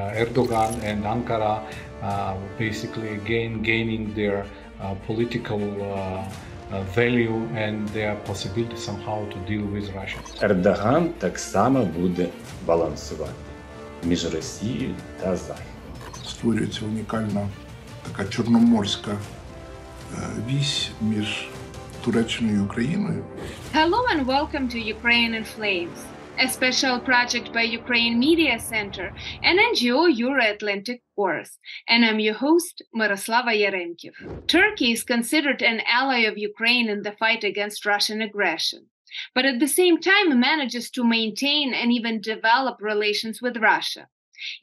Erdogan and Ankara basically gaining their political value and their possibility somehow to deal with Russia. Ердоган так само буде балансувати між Росією та Заходом. Створюється унікальна така чорноморська вісь між Туреччиною і Україною. Hello and welcome to Ukraine in Flames, a special project by Ukraine Media Center and NGO Euroatlantic course, and I'm your host, Myroslava Yaremkiv. Turkey is considered an ally of Ukraine in the fight against Russian aggression, but at the same time manages to maintain and even develop relations with Russia.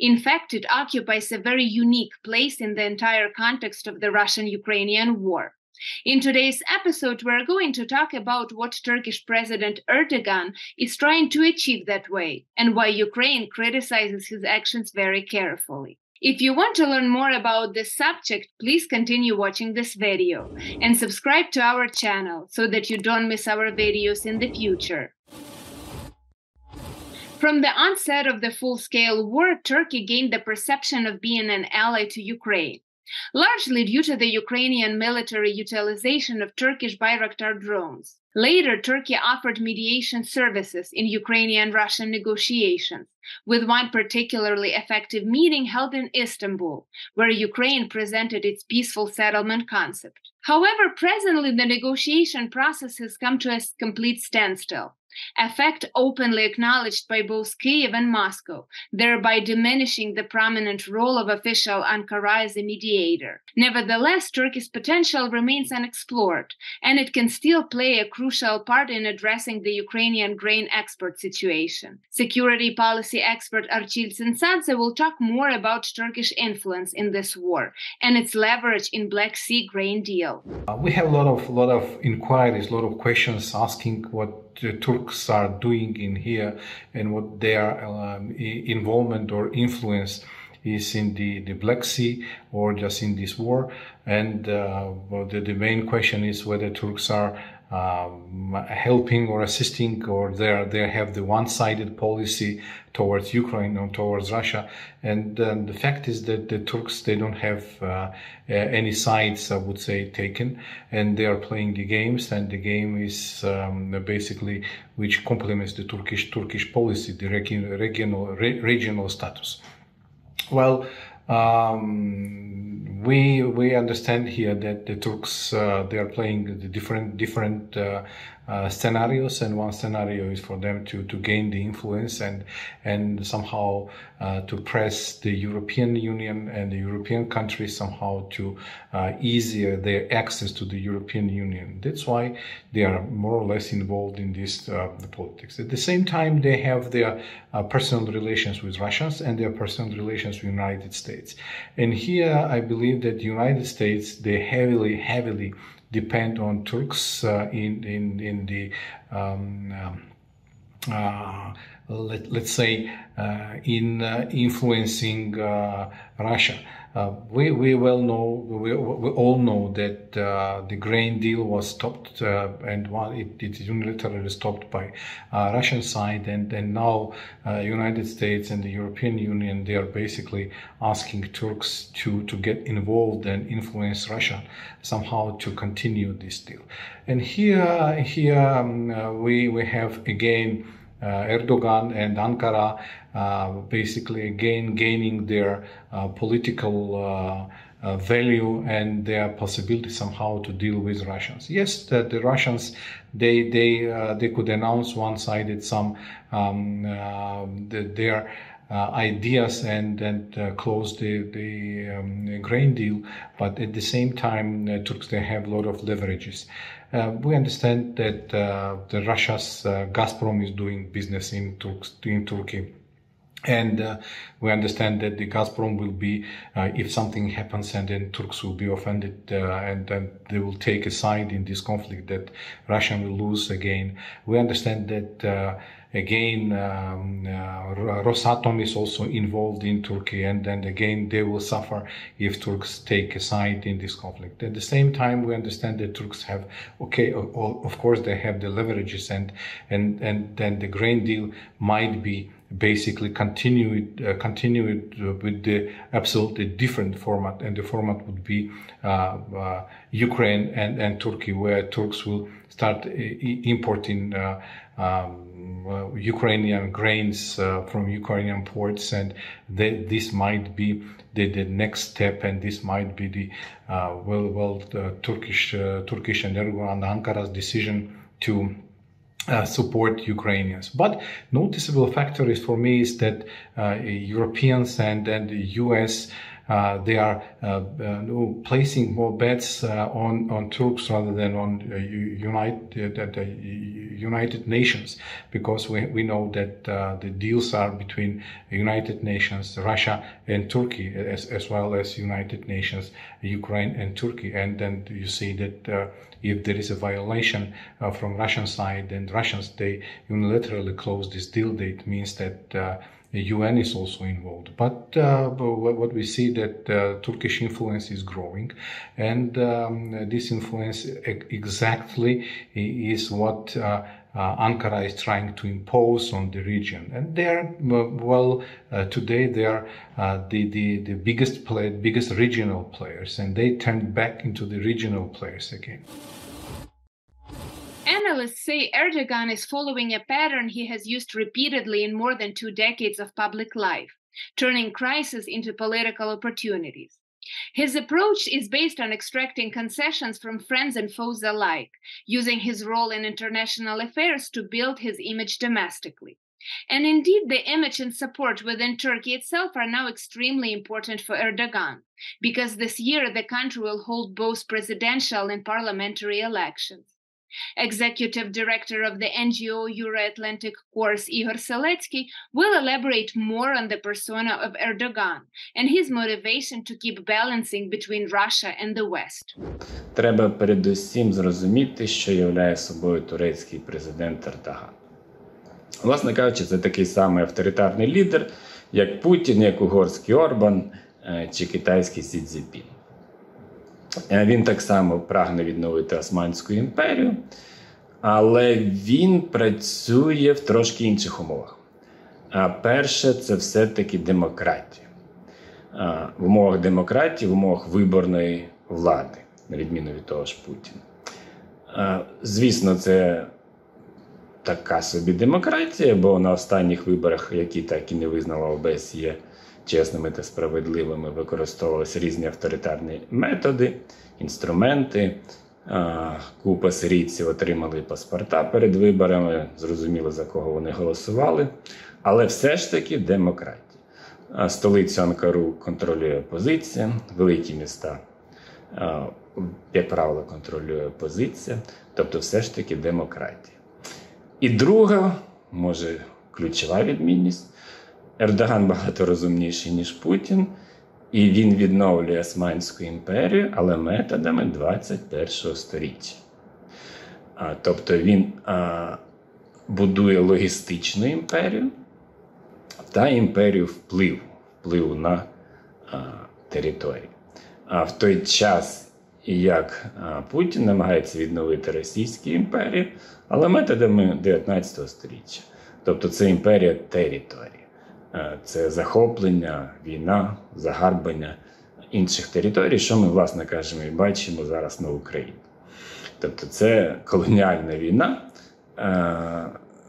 In fact, it occupies a very unique place in the entire context of the Russian-Ukrainian war. In today's episode, we're going to talk about what Turkish President Erdogan is trying to achieve that way, and why Ukraine criticizes his actions very carefully. If you want to learn more about this subject, please continue watching this video and subscribe to our channel so that you don't miss our videos in the future. From the onset of the full-scale war, Turkey gained the perception of being an ally to Ukraine, largely due to the Ukrainian military utilization of Turkish Bayraktar drones. Later, Turkey offered mediation services in Ukrainian-Russian negotiations, with one particularly effective meeting held in Istanbul, where Ukraine presented its peaceful settlement concept. However, presently the negotiation process has come to a complete standstill, a fact openly acknowledged by both Kyiv and Moscow, thereby diminishing the prominent role of official Ankara as a mediator. Nevertheless, Turkey's potential remains unexplored, and it can still play a crucial part in addressing the Ukrainian grain export situation. Security policy expert Archil Tsintsadze will talk more about Turkish influence in this war and its leverage in Black Sea grain deal. We have a lot of inquiries, a lot of questions asking what the Turks are doing in here and what their involvement or influence is in the Black Sea or just in this war. And the main question is whether Turks are helping or assisting, or they have the one-sided policy towards Ukraine or towards Russia. And the fact is that the Turks, they don't have any sides, I would say, taken, and they are playing the games, and the game is basically which complements the Turkish policy, the regional status. Well, we understand here that the Turks they are playing the different scenarios, and one scenario is for them to gain the influence and somehow to press the European Union and the European countries somehow to easier their access to the European Union. That's why they are more or less involved in this the politics. At the same time, they have their personal relations with Russians and their personal relations with the United States. And here, I believe that the United States, they heavily depend on Turks in the let's say in influencing Russia. We all know that the grain deal was stopped, and it is unilaterally stopped by Russian side, and now United States and the European Union, they are basically asking Turks to get involved and influence Russia somehow to continue this deal. And here we have again Erdogan and Ankara basically again gaining their political value and their possibility somehow to deal with Russians. Yes, the Russians they could announce one-sided some their ideas and close the grain deal, but at the same time Turks, they have a lot of leverages. We understand that the Russia's Gazprom is doing business in Turkey. And we understand that the Gazprom will be, if something happens and then Turks will be offended and then they will take a side in this conflict, that Russia will lose again. We understand that again Rosatom is also involved in Turkey, and then again they will suffer if Turks take a side in this conflict. At the same time, we understand that Turks have, of course they have the leverages, and then the grain deal might be basically continue it with the absolutely different format, and the format would be Ukraine and Turkey, where Turks will start importing Ukrainian grains from Ukrainian ports, and this might be the next step, and this might be the Turkish and Erdogan, Ankara's decision to support Ukrainians. But noticeable factor is for me is that Europeans and the US they are placing more bets on Turks rather than on United Nations, because we know that the deals are between United Nations, Russia and Turkey, as well as United Nations, Ukraine and Turkey. And then you see that if there is a violation from Russian side, then Russians, they unilaterally close this deal. That means that the UN is also involved. But what we see that Turkish influence is growing, and this influence exactly is what Ankara is trying to impose on the region. And they are, today they are the biggest regional players, and they turned back into the regional players again. Analysts say Erdogan is following a pattern he has used repeatedly in more than 2 decades of public life, turning crises into political opportunities. His approach is based on extracting concessions from friends and foes alike, using his role in international affairs to build his image domestically. And indeed, the image and support within Turkey itself are now extremely important for Erdogan, because this year the country will hold both presidential and parliamentary elections. Executive Director of the NGO Euroatlantic course Ihor Seletskyi will elaborate more on the persona of Erdogan and his motivation to keep balancing between Russia and the West. Треба передусім зрозуміти, що являє собою турецький президент Ердоган. Власне кажучи, це такий самий авторитарний лідер, як Путін, як угорський Орбан чи китайський Сі Цзіньпін. Він так само прагне відновити Османську імперію, але він працює в трошки інших умовах. Перше, це все-таки демократія. В умовах демократії, в умовах виборної влади, на відміну від того ж Путіна. Звісно, це така собі демократія, бо на останніх виборах, які так і не визнала ОБСЄ чесними та справедливими, використовувалися різні авторитарні методи, інструменти. Купа сирійців отримали паспорта перед виборами, зрозуміло, за кого вони голосували. Але все ж таки демократія. Столицю Анкару контролює опозиція, великі міста, як правило, контролює опозиція. Тобто все ж таки демократія. І друга, може, ключова відмінність. Ердоган багато розумніший, ніж Путін, і він відновлює Османську імперію, але методами 21-го сторіччя. Тобто він будує логістичну імперію та імперію впливу на територію. А в той час, як Путін намагається відновити Російську імперію, але методами 19-го сторіччя. Тобто це імперія території. Це захоплення, війна, загарбання інших територій, що ми, власне кажемо, і бачимо зараз на Україні. Тобто це колоніальна війна,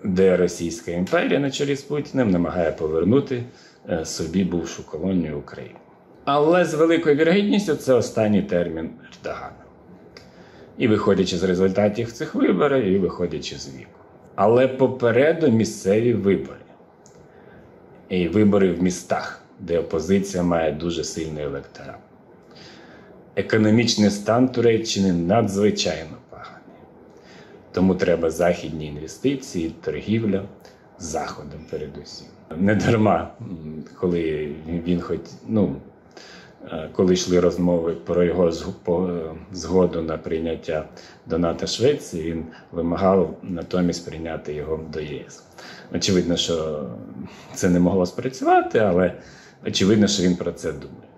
де Російська імперія на чолі з Путіним намагає повернути собі бувшу колонію Україну. Але з великою вірогідністю це останній термін Ердогана. І виходячи з результатів цих виборів, і виходячи з віку. Але попереду місцеві вибори. І вибори в містах, де опозиція має дуже сильний електорат. Економічний стан Туреччини надзвичайно поганий. Тому треба західні інвестиції, торгівля з Заходом передусім. Не дарма, коли коли йшли розмови про його згоду на прийняття до НАТО Швеції, він вимагав натомість прийняти його до ЄС. Очевидно, що це не могло спрацювати, але очевидно, що він про це думає.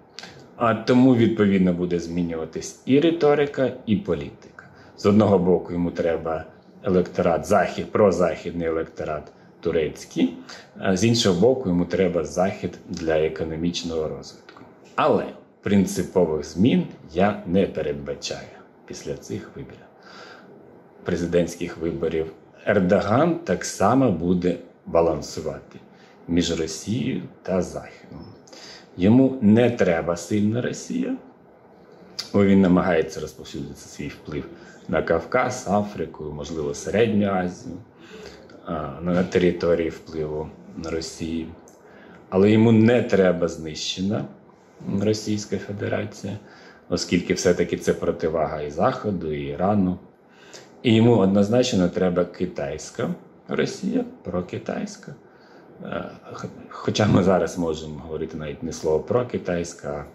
А тому, відповідно, буде змінюватись і риторика, і політика. З одного боку, йому треба електорат, прозахідний електорат турецькі, з іншого боку, йому треба Захід для економічного розвитку. Але принципових змін я не передбачаю після цих виборів. Президентських виборів. Ердоган так само буде балансувати між Росією та Західом. Йому не треба сильна Росія, бо він намагається розповсюдити свій вплив на Кавказ, Африку, можливо, Середню Азію, на території впливу на Росії. Але йому не треба знищена Російська Федерація, оскільки все-таки це противага і Заходу, і Ірану. І йому однозначно треба китайська Росія, прокитайська. Хоча ми зараз можемо говорити навіть не слово прокитайська,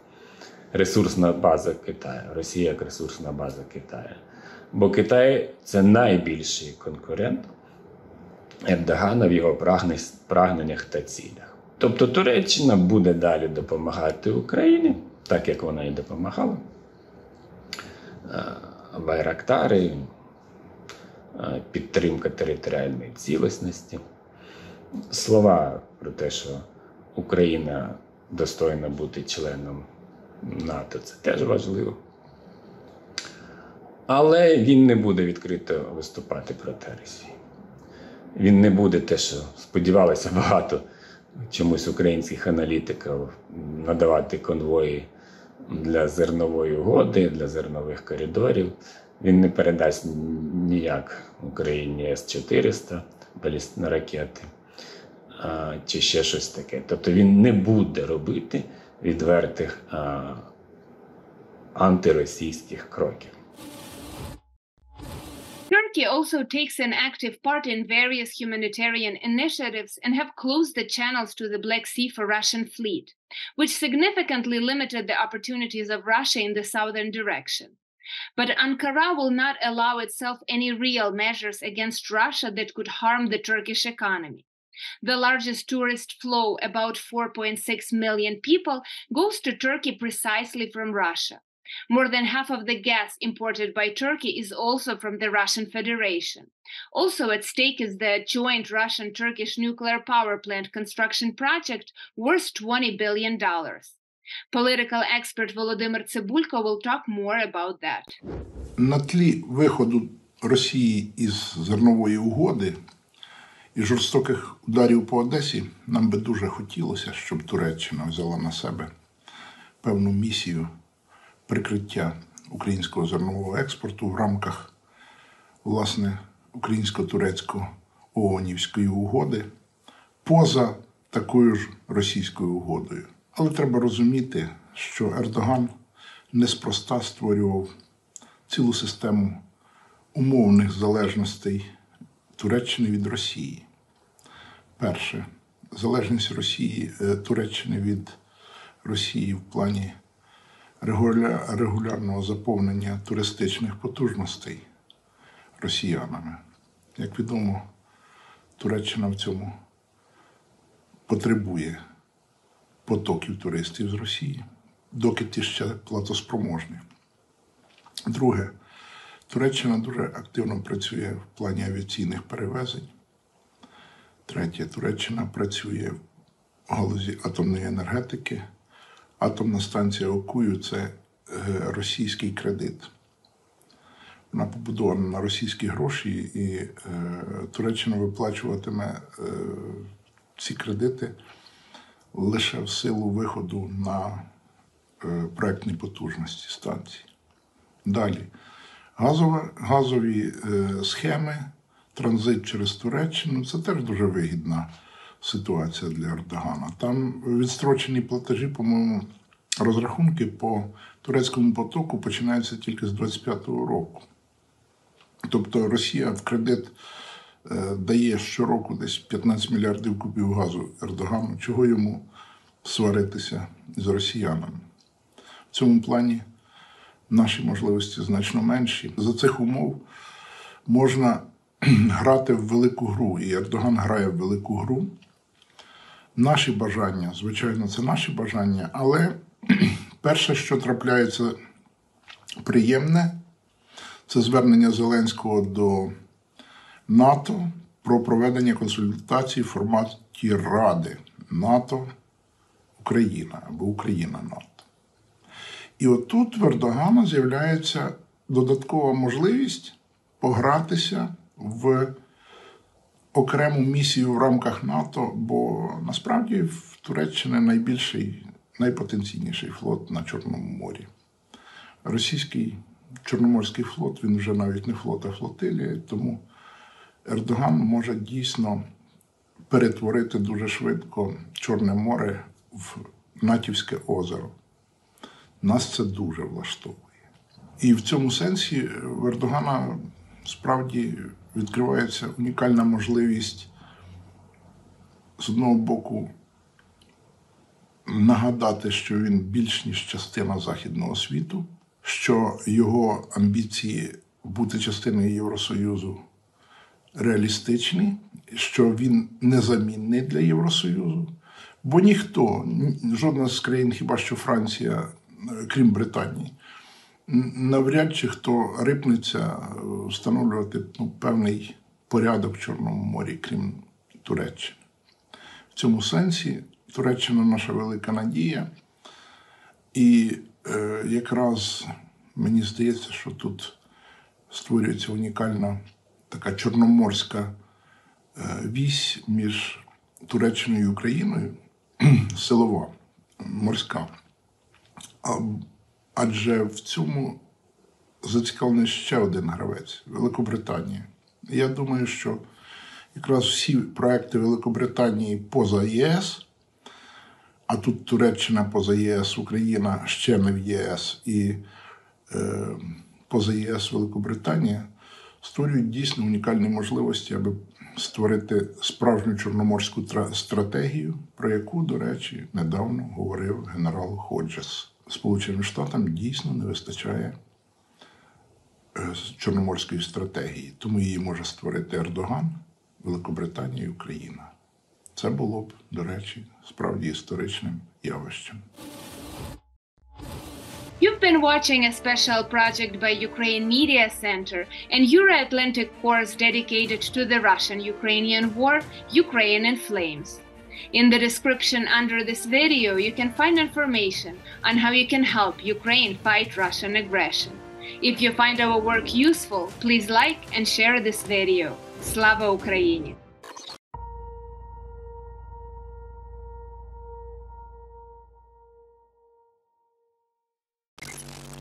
а ресурсна база Китаю. Росія як ресурсна база Китаю. Бо Китай – це найбільший конкурент Ердогана в його прагненнях та цілях. Тобто Туреччина буде далі допомагати Україні, так як вона і допомагала. Байрактари, підтримка територіальної цілісності. Слова про те, що Україна достойна бути членом НАТО, це теж важливо. Але він не буде відкрито виступати проти Росії. Він не буде те, що сподівалося багато чомусь українських аналітиків, надавати конвої для зернової угоди, для зернових коридорів. Він не передасть ніяк Україні С-400, балістичні ракети, чи ще щось таке. Тобто він не буде робити відвертих антиросійських кроків. Turkey also takes an active part in various humanitarian initiatives and have closed the channels to the Black Sea for Russian fleet, which significantly limited the opportunities of Russia in the southern direction. But Ankara will not allow itself any real measures against Russia that could harm the Turkish economy. The largest tourist flow, about 4.6 million people, goes to Turkey precisely from Russia. More than half of the gas imported by Turkey is also from the Russian Federation. Also at stake is the joint Russian-Turkish nuclear power plant construction project worth $20 billion. Political expert Volodymyr Tsybulko will talk more about that. На тлі виходу Росії із зернової угоди і жорстоких ударів по Одесі нам би дуже хотілося, щоб Туреччина взяла на себе певну місію прикриття українського зернового експорту в рамках, власне, українсько-турецько-ООНівської угоди поза такою ж російською угодою. Але треба розуміти, що Ердоган неспроста створював цілу систему умовних залежностей Туреччини від Росії. Перше, залежність Туреччини від Росії в плані регулярного заповнення туристичних потужностей росіянами. Як відомо, Туреччина в цьому потребує потоків туристів з Росії, доки ті ще платоспроможні. Друге, Туреччина дуже активно працює в плані авіаційних перевезень. Третє, Туреччина працює в галузі атомної енергетики. Атомна станція Окую – це російський кредит. Вона побудована на російські гроші, і Туреччина виплачуватиме ці кредити лише в силу виходу на проектні потужності станції. Далі. Газові схеми, транзит через Туреччину – це теж дуже вигідна ситуація для Ердогана. Там відстрочені платежі, по-моєму, розрахунки по турецькому потоку починаються тільки з 25-го року. Тобто Росія в кредит дає щороку десь 15 мільярдів кубів газу Ердогану. Чого йому сваритися з росіянами? В цьому плані наші можливості значно менші. За цих умов можна грати в велику гру, і Ердоган грає в велику гру. Наші бажання, звичайно, це наші бажання, але перше, що трапляється приємне, це звернення Зеленського до НАТО про проведення консультацій в форматі Ради НАТО-Україна або Україна-НАТО. І отут в Ердогана з'являється додаткова можливість погратися в окрему місію в рамках НАТО, бо насправді в Туреччині найбільший, найпотенційніший флот на Чорному морі. Російський Чорноморський флот, він вже навіть не флот, а флотилія, тому Ердоган може дійсно перетворити дуже швидко Чорне море в натівське озеро. Нас це дуже влаштовує. І в цьому сенсі в Ердогана справді відкривається унікальна можливість з одного боку нагадати, що він більш ніж частина західного світу, що його амбіції бути частиною Євросоюзу реалістичні, що він незамінний для Євросоюзу, бо ніхто, жодна з країн, хіба що Франція, крім Британії, навряд чи хто рипнеться встановлювати певний порядок в Чорному морі, крім Туреччини. В цьому сенсі Туреччина – наша велика надія. І якраз мені здається, що тут створюється унікальна така чорноморська вісь між Туреччиною і Україною, силова, морська. Адже в цьому зацікавлений ще один гравець – Великобританія. Я думаю, що якраз всі проекти Великобританії поза ЄС, а тут Туреччина поза єС, Україна ще не в ЄС і поза ЄС Великобританія, створюють дійсно унікальні можливості, аби створити справжню чорноморську стратегію, про яку, до речі, недавно говорив генерал Ходжес. Сполученим Штатам дійсно не вистачає чорноморської стратегії, тому її може створити Ердоган, Великобританія і Україна. Це було б, до речі, справді історичним явищем. You've been watching a special project by Ukraine Media Center and Euroatlantic course dedicated to the Russian-Ukrainian war, Ukraine in Flames. In the description under this video, you can find information on how you can help Ukraine fight Russian aggression. If you find our work useful, please like and share this video. Slava Ukraini!